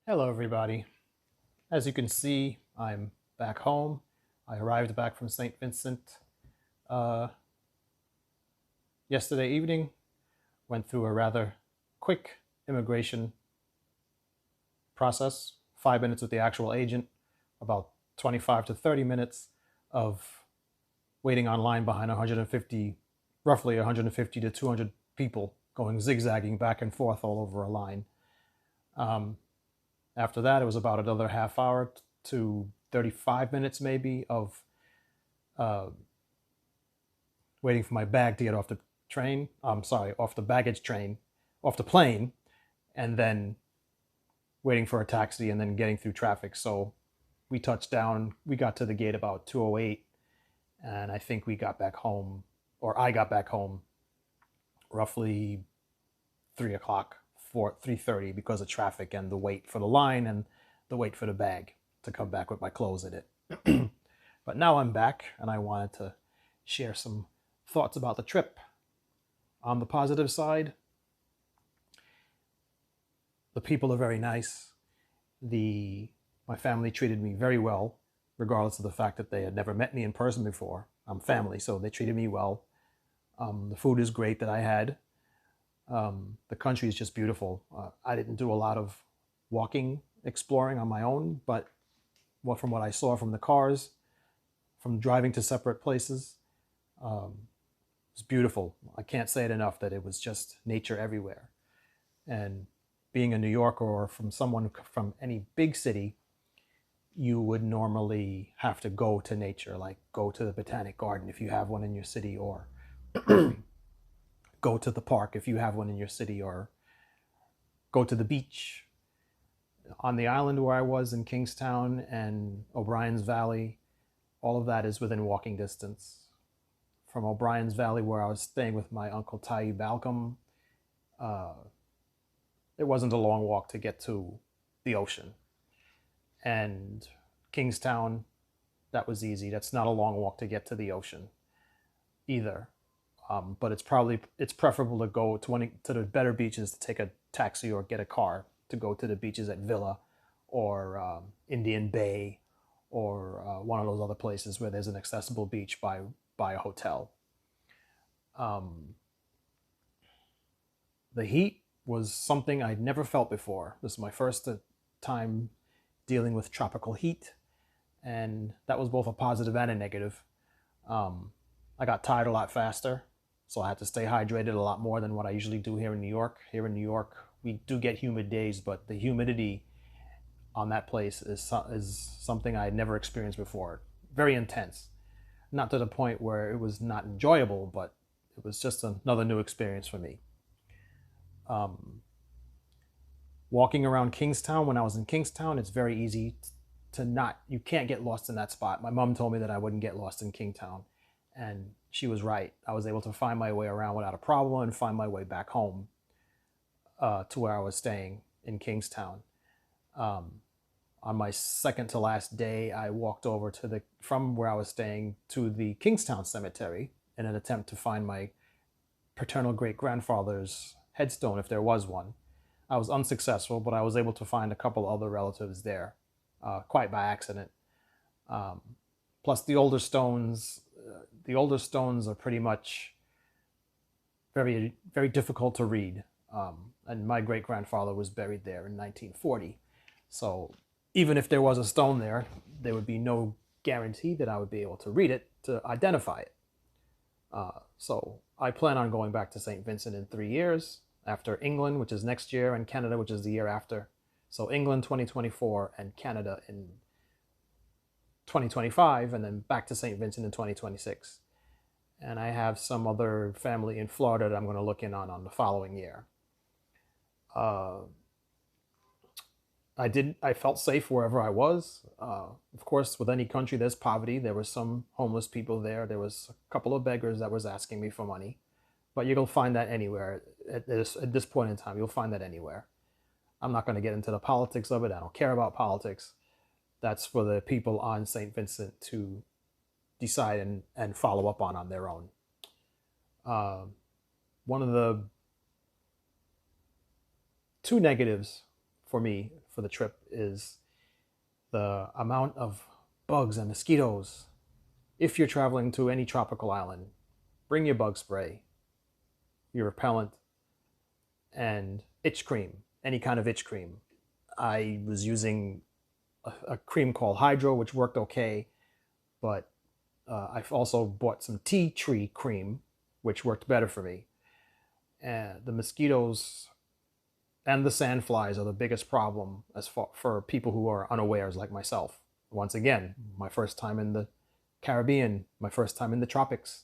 Hello, everybody. As you can see, I'm back home. I arrived back from Saint Vincent uh, yesterday evening, went through a rather quick immigration process, 5 minutes with the actual agent, about 25 to 30 minutes of waiting online behind 150, roughly 150 to 200 people going zigzagging back and forth all over a line. Um, After that, it was about another half hour to 35 minutes maybe of uh, waiting for my bag to get off the train. I'm sorry, off the baggage train, off the plane, and then waiting for a taxi and then getting through traffic. So we touched down. We got to the gate about 2:08, and I think we got back home, or I got back home roughly 3 o'clock, 3:30 because of traffic and the wait for the line and the wait for the bag to come back with my clothes in it. But now I'm back, and I wanted to share some thoughts about the trip. On the positive side, the people are very nice. My family treated me very well, regardless of the fact that they had never met me in person before. I'm family, so they treated me well. The food is great that I had. The country is just beautiful. I didn't do a lot of walking, exploring on my own, but from what I saw from the cars, from driving to separate places, it's beautiful. I can't say it enough that it was just nature everywhere. And being a New Yorker or from someone from any big city, you would normally have to go to nature, like go to the Botanic Garden if you have one in your city, or go to the park if you have one in your city, or go to the beach. On the island where I was in Kingstown and O'Brien's Valley, all of that is within walking distance. From O'Brien's Valley, where I was staying with my uncle Tai Balcom, it wasn't a long walk to get to the ocean. And Kingstown, that was easy. That's not a long walk to get to the ocean either. But it's preferable to go to the better beaches to take a taxi or get a car to go to the beaches at Villa or Indian Bay or one of those other places where there's an accessible beach by a hotel. The heat was something I'd never felt before. This is my first time dealing with tropical heat, and that was both a positive and a negative. I got tired a lot faster, so I had to stay hydrated a lot more than what I usually do here in New York. Here in New York, we do get humid days, but the humidity on that place is something I had never experienced before. Very intense. Not to the point where it was not enjoyable, but it was just another new experience for me. Um, Walking around Kingstown, when I was in Kingstown, it's very easy you can't get lost in that spot. My mom told me that I wouldn't get lost in Kingstown, and she was right. I was able to find my way around without a problem and find my way back home to where I was staying in Kingstown. On my second to last day, I walked over from where I was staying to the Kingstown Cemetery in an attempt to find my paternal great-grandfather's headstone, if there was one. I was unsuccessful, but I was able to find a couple other relatives there, quite by accident. Plus, the older stones are pretty much very, very difficult to read. And my great-grandfather was buried there in 1940. So even if there was a stone there, there would be no guarantee that I would be able to read it to identify it. So I plan on going back to Saint Vincent in 3 years, after England, which is next year, and Canada, which is the year after. So England 2024 and Canada in 2025, and then back to St. Vincent in 2026. And I have some other family in Florida that I'm going to look in on the following year. I felt safe wherever I was. Of course, with any country, there's poverty. There were some homeless people there. There was a couple of beggars that was asking me for money. But you'll find that anywhere. At this point in time, you'll find that anywhere. I'm not going to get into the politics of it. I don't care about politics. That's for the people on St. Vincent to decide and follow up on their own. One of the two negatives for me for the trip is the amount of bugs and mosquitoes. If you're traveling to any tropical island, bring your bug spray, your repellent, and itch cream, any kind of itch cream. I was using a cream called Hydro, which worked okay, but I've also bought some tea tree cream, which worked better for me. And the mosquitoes and the sandflies are the biggest problem as far for people who are unawares like myself. Once again, my first time in the Caribbean, my first time in the tropics.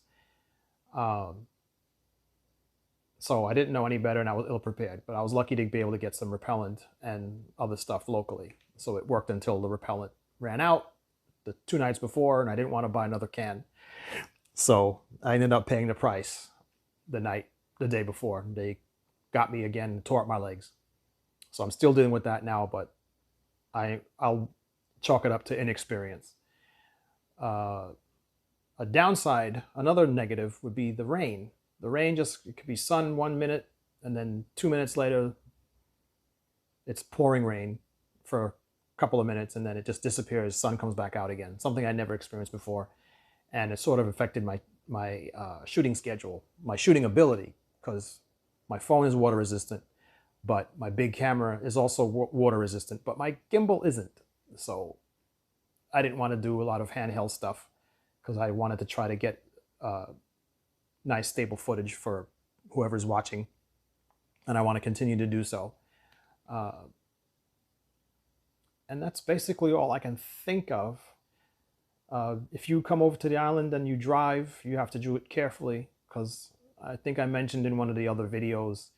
So I didn't know any better and I was ill prepared, but I was lucky to be able to get some repellent and other stuff locally. So it worked until the repellent ran out the 2 nights before, and I didn't want to buy another can. So I ended up paying the price the day before. They got me again and tore up my legs. So I'm still dealing with that now, but I'll chalk it up to inexperience. A downside, another negative would be the rain. The rain it could be sun 1 minute, and then 2 minutes later, it's pouring rain for a couple of minutes, and then it just disappears. Sun comes back out again. Something I never experienced before, and it sort of affected my shooting schedule, my shooting ability, because my phone is water resistant, but my big camera is also water resistant, but my gimbal isn't. So I didn't want to do a lot of handheld stuff because I wanted to try to get nice stable footage for whoever's watching, and I want to continue to do so. And that's basically all I can think of. If you come over to the island and you drive, you have to do it carefully, because I think I mentioned in one of the other videos,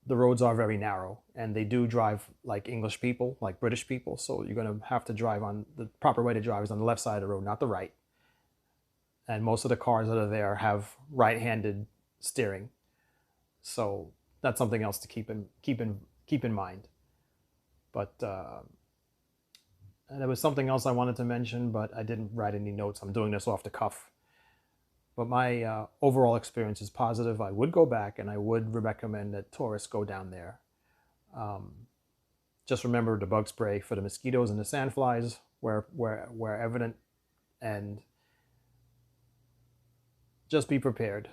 the roads are very narrow, and they do drive like English people, like British people. So you're going to have to drive on the proper way to drive is on the left side of the road, not the right. And most of the cars that are there have right-handed steering. So that's something else to keep in mind. But and there was something else I wanted to mention, but I didn't write any notes. I'm doing this off the cuff. But my overall experience is positive. I would go back, and I would recommend that tourists go down there. Just remember the bug spray for the mosquitoes and the sandflies where evident, and just be prepared.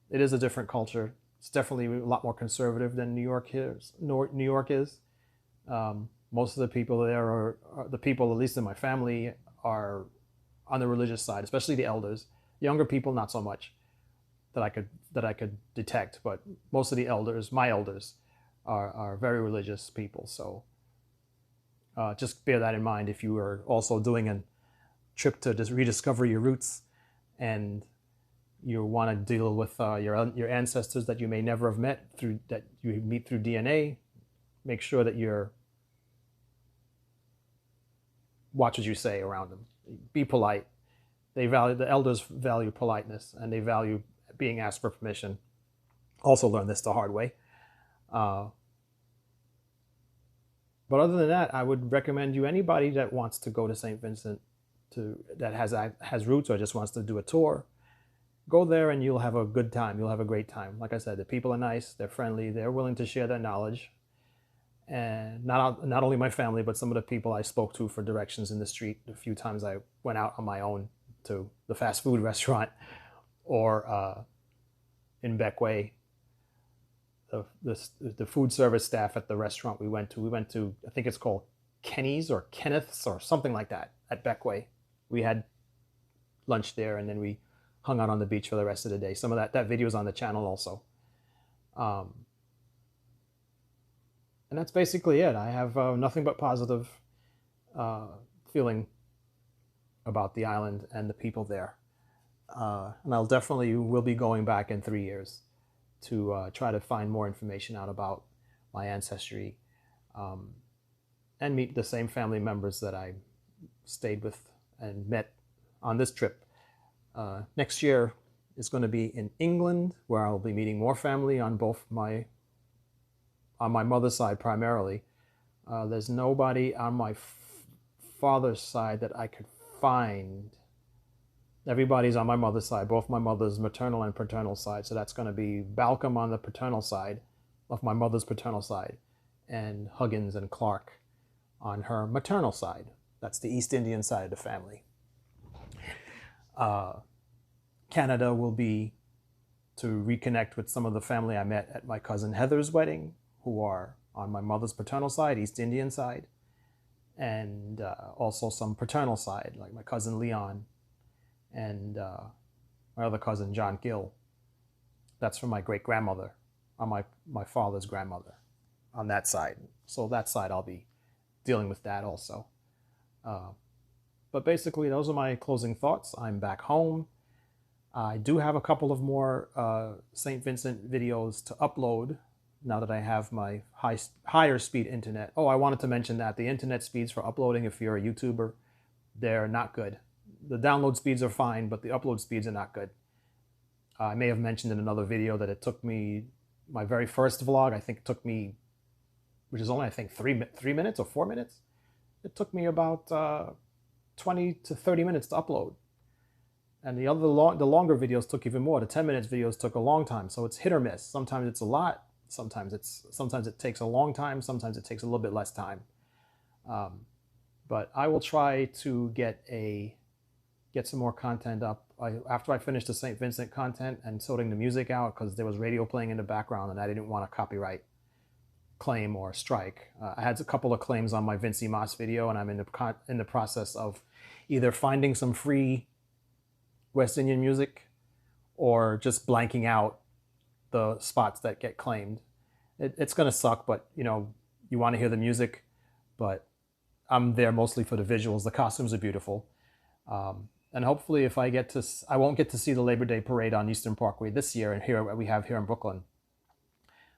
It is a different culture. It's definitely a lot more conservative than New York is. Most of the people there are the people, at least in my family, are on the religious side, especially the elders. Younger people, not so much that I could detect, but most of the elders, my elders, are very religious people. So just bear that in mind if you are also doing a trip to just rediscover your roots, and you want to deal with your ancestors that you may never have met that you meet through DNA. Make sure that you're watch what you say around them. Be polite. The elders value politeness, and they value being asked for permission. Also learned this the hard way. But other than that, I would recommend anybody that wants to go to Saint Vincent, that has roots or just wants to do a tour, go there and you'll have a good time. You'll have a great time. Like I said, the people are nice, they're friendly, they're willing to share their knowledge. And not only my family, but some of the people I spoke to for directions in the street. A few times I went out on my own to the fast food restaurant, or in Beckway, the food service staff at the restaurant we went to, I think it's called Kenny's or Kenneth's or something like that at Beckway. We had lunch there, and then we hung out on the beach for the rest of the day. Some of that video is on the channel also. And that's basically it. I have nothing but positive feeling about the island and the people there. And I'll definitely will be going back in 3 years to try to find more information out about my ancestry, and meet the same family members that I stayed with and met on this trip. Next year is going to be in England, where I'll be meeting more family on my mother's side primarily. There's nobody on my father's side that I could find. Everybody's on my mother's side, both my mother's maternal and paternal side. So that's going to be Balcom on the paternal side, of my mother's paternal side, and Huggins and Clark on her maternal side. That's the East Indian side of the family. Canada will be to reconnect with some of the family I met at my cousin Heather's wedding, who are on my mother's paternal side, East Indian side, and also some paternal side, like my cousin Leon and my other cousin John Gill. That's from my great-grandmother, on my father's grandmother, on that side. So that side I'll be dealing with that also. But basically, those are my closing thoughts. I'm back home. I do have a couple of more Saint Vincent videos to upload now that I have my higher speed internet. Oh, I wanted to mention that the internet speeds for uploading, if you're a YouTuber, they're not good. The download speeds are fine, but the upload speeds are not good. I may have mentioned in another video that it took me, my very first vlog, I think it took me, which is only, I think, 3 minutes or 4 minutes. It took me about 20 to 30 minutes to upload. And the longer videos took even more. The 10 minutes videos took a long time. So it's hit or miss. Sometimes it's a lot. Sometimes it takes a long time. Sometimes it takes a little bit less time. But I will try to get some more content up. After I finish the Saint Vincent content and sorting the music out, because there was radio playing in the background and I didn't want a copyright claim or strike. I had a couple of claims on my Vincy Moss video, and I'm in the process of either finding some free West Indian music or just blanking out the spots that get claimed. It's going to suck, but you want to hear the music, but I'm there mostly for the visuals. The costumes are beautiful. And hopefully if I won't get to see the Labor Day parade on Eastern Parkway this year, and here we have here in Brooklyn,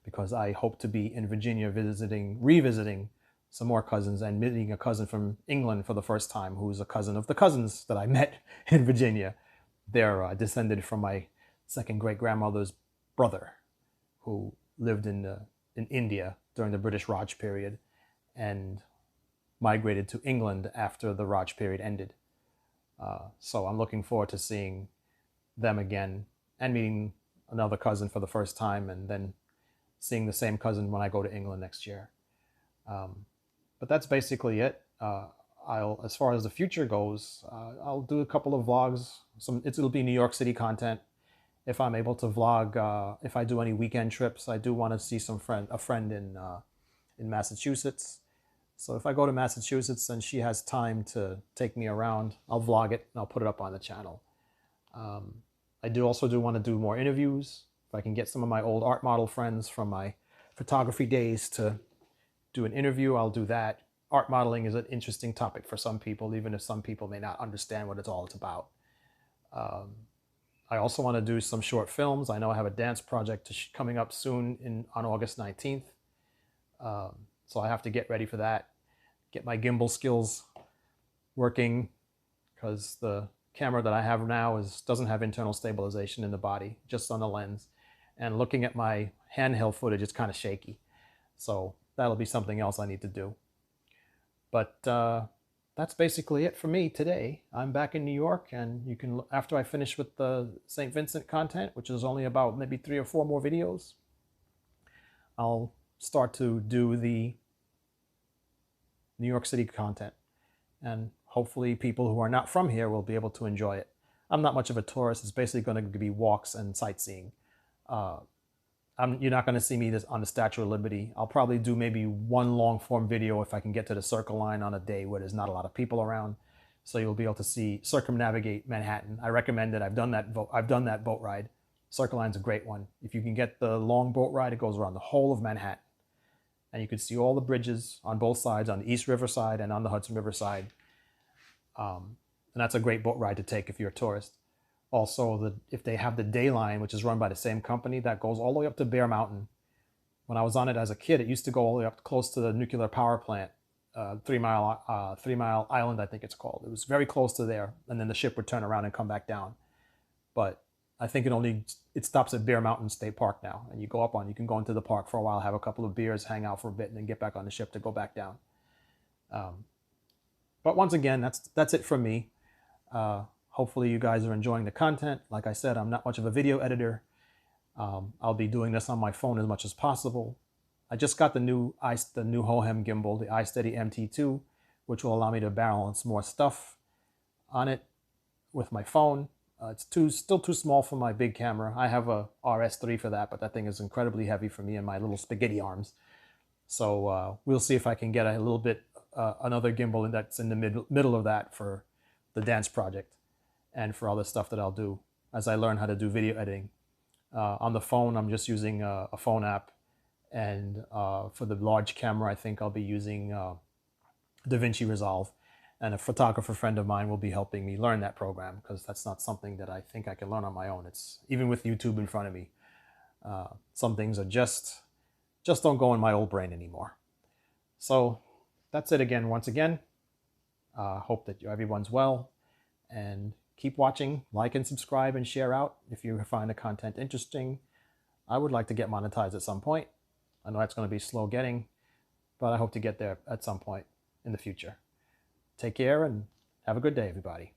because I hope to be in Virginia revisiting some more cousins and meeting a cousin from England for the first time, who's a cousin of the cousins that I met in Virginia. They're descended from my second great-grandmother's brother, who lived in India during the British Raj period and migrated to England after the Raj period ended. So I'm looking forward to seeing them again and meeting another cousin for the first time, and then seeing the same cousin when I go to England next year. But that's basically it. As far as the future goes, I'll do a couple of vlogs. It'll be New York City content. If I'm able to vlog, if I do any weekend trips, I do want to see a friend in Massachusetts. So if I go to Massachusetts and she has time to take me around, I'll vlog it and I'll put it up on the channel. I also want to do more interviews. If I can get some of my old art model friends from my photography days to do an interview, I'll do that. Art modeling is an interesting topic for some people, even if some people may not understand what it's all about. I also want to do some short films. I know I have a dance project coming up soon on August 19th. So I have to get ready for that. Get my gimbal skills working, because the camera that I have now doesn't have internal stabilization in the body, just on the lens. And looking at my handheld footage, it's kind of shaky. So that'll be something else I need to do. But that's basically it for me today. I'm back in New York, and you can, after I finish with the St. Vincent content, which is only about maybe 3 or 4 more videos, I'll start to do the New York City content. And hopefully people who are not from here will be able to enjoy it. I'm not much of a tourist. It's basically going to be walks and sightseeing. You're not going to see me on the Statue of Liberty. I'll probably do maybe one long form video if I can get to the Circle Line on a day where there's not a lot of people around. So you'll be able to circumnavigate Manhattan. I recommend it. I've done that boat ride. Circle Line's a great one. If you can get the long boat ride, it goes around the whole of Manhattan. And you can see all the bridges on both sides, on the East River side and on the Hudson River side. And that's a great boat ride to take if you're a tourist. Also, if they have the Day Line, which is run by the same company, that goes all the way up to Bear Mountain. When I was on it as a kid, it used to go all the way up close to the nuclear power plant, 3 Mile Island, I think it's called. It was very close to there, and then the ship would turn around and come back down. But I think it stops at Bear Mountain State Park now, and you can go into the park for a while, have a couple of beers, hang out for a bit, and then get back on the ship to go back down. But once again, that's it from me. Hopefully you guys are enjoying the content. Like I said, I'm not much of a video editor. I'll be doing this on my phone as much as possible. I just got the new Hohem gimbal, the iSteady MT2, which will allow me to balance more stuff on it with my phone. It's still too small for my big camera. I have a RS3 for that, but that thing is incredibly heavy for me and my little spaghetti arms. So we'll see if I can get a little bit, another gimbal that's in the middle of that for the dance project and for all the stuff that I'll do as I learn how to do video editing. On the phone, I'm just using a phone app. And for the large camera, I think I'll be using DaVinci Resolve. And a photographer friend of mine will be helping me learn that program, because that's not something that I think I can learn on my own. It's even with YouTube in front of me. Some things are just don't go in my old brain anymore. So that's it again. Once again, hope that everyone's well, and keep watching, like and subscribe and share out if you find the content interesting. I would like to get monetized at some point. I know that's going to be slow getting, but I hope to get there at some point in the future. Take care and have a good day, everybody.